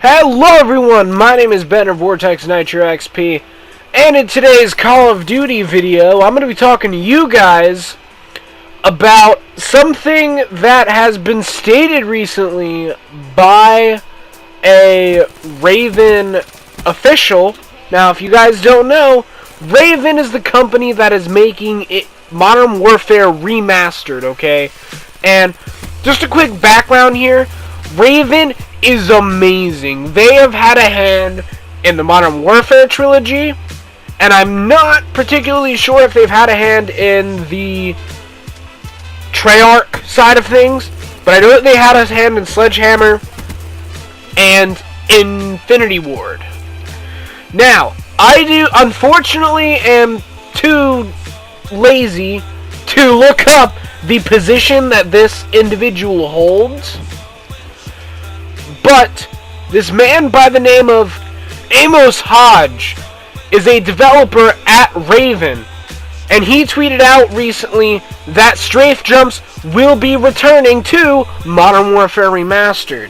Hello everyone, my name is Ben of Vortex Nitro XP, and in today's Call of Duty video, I'm going to be talking to you guys about something that has been stated recently by a Raven official. Now, if you guys don't know, Raven is the company that is making Modern Warfare Remastered, okay? And just a quick background here, Raven is amazing. They have had a hand in the Modern Warfare trilogy, and I'm not particularly sure if they've had a hand in the Treyarch side of things, but I know that they had a hand in Sledgehammer and Infinity Ward. Now, I unfortunately am too lazy to look up the position that this individual holds, but this man by the name of Amos Hodge is a developer at Raven, and he tweeted out recently that strafe jumps will be returning to Modern Warfare Remastered.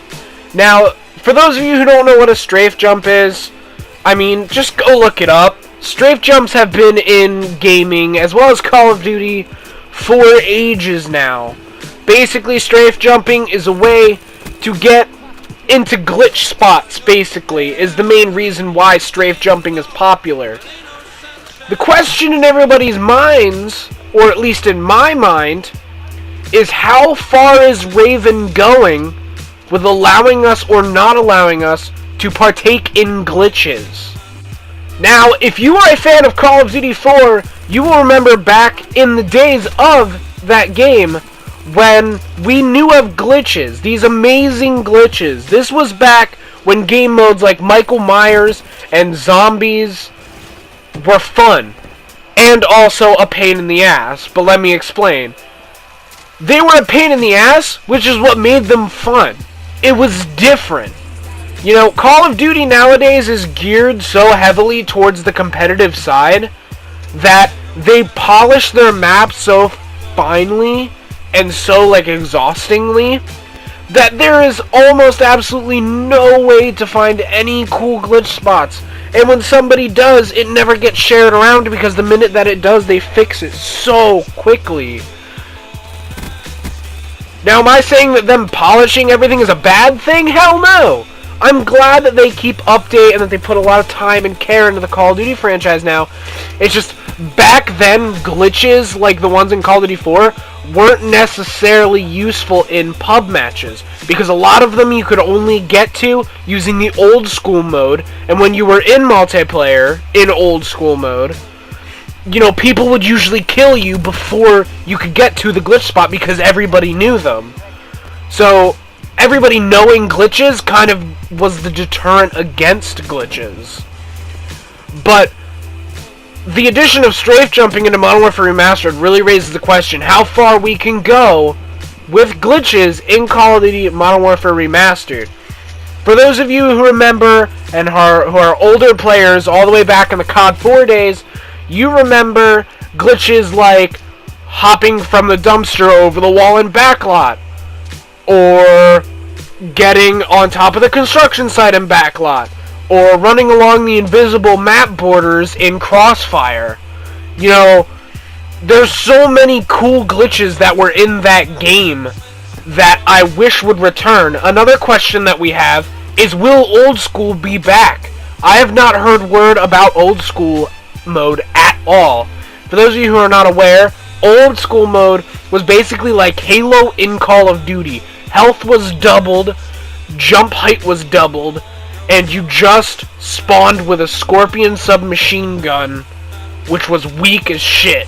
Now, for those of you who don't know what a strafe jump is, I mean, just go look it up. Strafe jumps have been in gaming as well as Call of Duty for ages now. Basically, strafe jumping is a way to get into glitch spots, basically, is the main reason why strafe jumping is popular. The question in everybody's minds, or at least in my mind, is how far is Raven going with allowing us or not allowing us to partake in glitches? Now, if you are a fan of Call of Duty 4, you will remember back in the days of that game when we knew of glitches, these amazing glitches. This was back when game modes like Michael Myers and Zombies were fun, and also a pain in the ass, but let me explain. They were a pain in the ass, which is what made them fun. It was different. You know, Call of Duty nowadays is geared so heavily towards the competitive side that they polish their maps so finely and so, exhaustingly, that there is almost absolutely no way to find any cool glitch spots. And when somebody does, it never gets shared around because the minute that it does, they fix it so quickly. Now, am I saying that them polishing everything is a bad thing? Hell no! I'm glad that they keep update and that they put a lot of time and care into the Call of Duty franchise now. It's just, back then, glitches like the ones in Call of Duty 4 weren't necessarily useful in pub matches, because a lot of them you could only get to using the old school mode, and when you were in multiplayer, in old school mode, you know, people would usually kill you before you could get to the glitch spot because everybody knew them. So, everybody knowing glitches kind of was the deterrent against glitches. But the addition of strafe jumping into Modern Warfare Remastered really raises the question how far we can go with glitches in Call of Duty Modern Warfare Remastered. For those of you who remember and who are older players all the way back in the COD 4 days, you remember glitches like hopping from the dumpster over the wall in Backlot, or getting on top of the construction site in Backlot, or running along the invisible map borders in Crossfire. You know, there's so many cool glitches that were in that game that I wish would return. Another question that we have is, will old school be back? I have not heard word about old school mode at all. For those of you who are not aware, old school mode was basically like Halo in Call of Duty. Health was doubled, jump height was doubled, and you just spawned with a Scorpion submachine gun, which was weak as shit.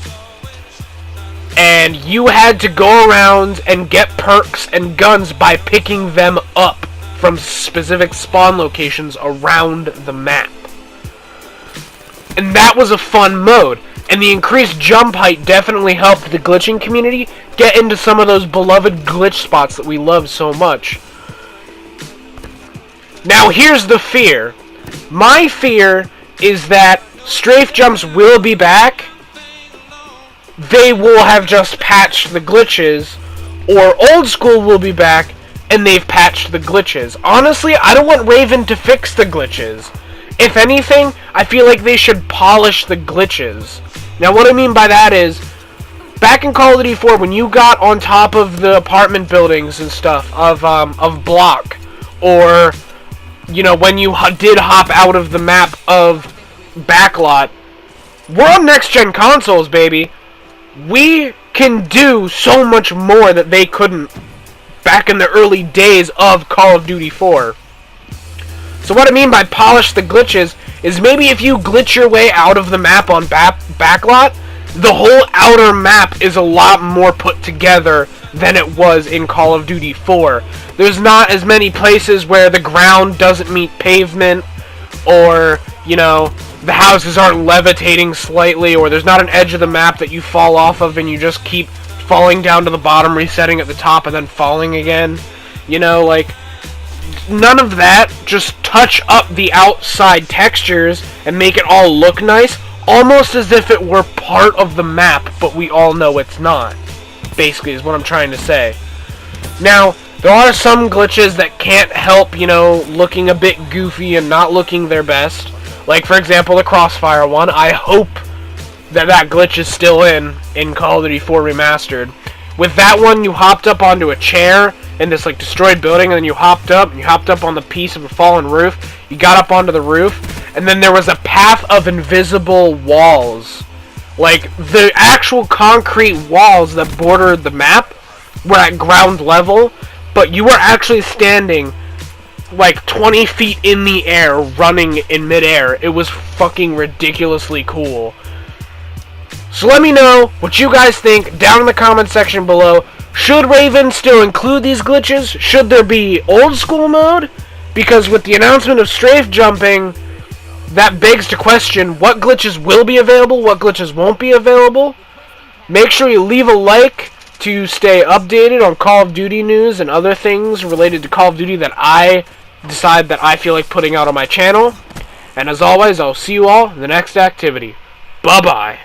And you had to go around and get perks and guns by picking them up from specific spawn locations around the map. And that was a fun mode. And the increased jump height definitely helped the glitching community get into some of those beloved glitch spots that we love so much. Now, here's the fear. My fear is that strafe jumps will be back. They will have just patched the glitches, or old school will be back, and they've patched the glitches. Honestly, I don't want Raven to fix the glitches. If anything, I feel like they should polish the glitches. Now, what I mean by that is, back in Call of Duty 4, when you got on top of the apartment buildings and stuff of Block, or, you know, when you did hop out of the map of Backlot, we're on next-gen consoles, baby. We can do so much more that they couldn't back in the early days of Call of Duty 4. So what I mean by polish the glitches is maybe if you glitch your way out of the map on Backlot, the whole outer map is a lot more put together than it was in Call of Duty 4. There's not as many places where the ground doesn't meet pavement, or, you know, the houses aren't levitating slightly, or there's not an edge of the map that you fall off of and you just keep falling down to the bottom, resetting at the top, and then falling again. You know, like, none of that. Just touch up the outside textures and make it all look nice, almost as if it were part of the map, but we all know it's not. Basically, is what I'm trying to say. Now, there are some glitches that can't help, you know, looking a bit goofy and not looking their best. Like, for example, the Crossfire one. I hope that glitch is still in Call of Duty 4 Remastered. With that one, you hopped up onto a chair in this, like, destroyed building, and then you hopped up on the piece of a fallen roof. You got up onto the roof, and then there was a path of invisible walls. Like, the actual concrete walls that bordered the map were at ground level, but you were actually standing like 20 feet in the air, running in midair. It was fucking ridiculously cool. So let me know what you guys think down in the comment section below. Should Raven still include these glitches? Should there be old school mode? Because with the announcement of Strafe jumping, that begs to question what glitches will be available, what glitches won't be available. Make sure you leave a like to stay updated on Call of Duty news and other things related to Call of Duty that I decide that I feel like putting out on my channel. And as always, I'll see you all in the next activity. Bye-bye.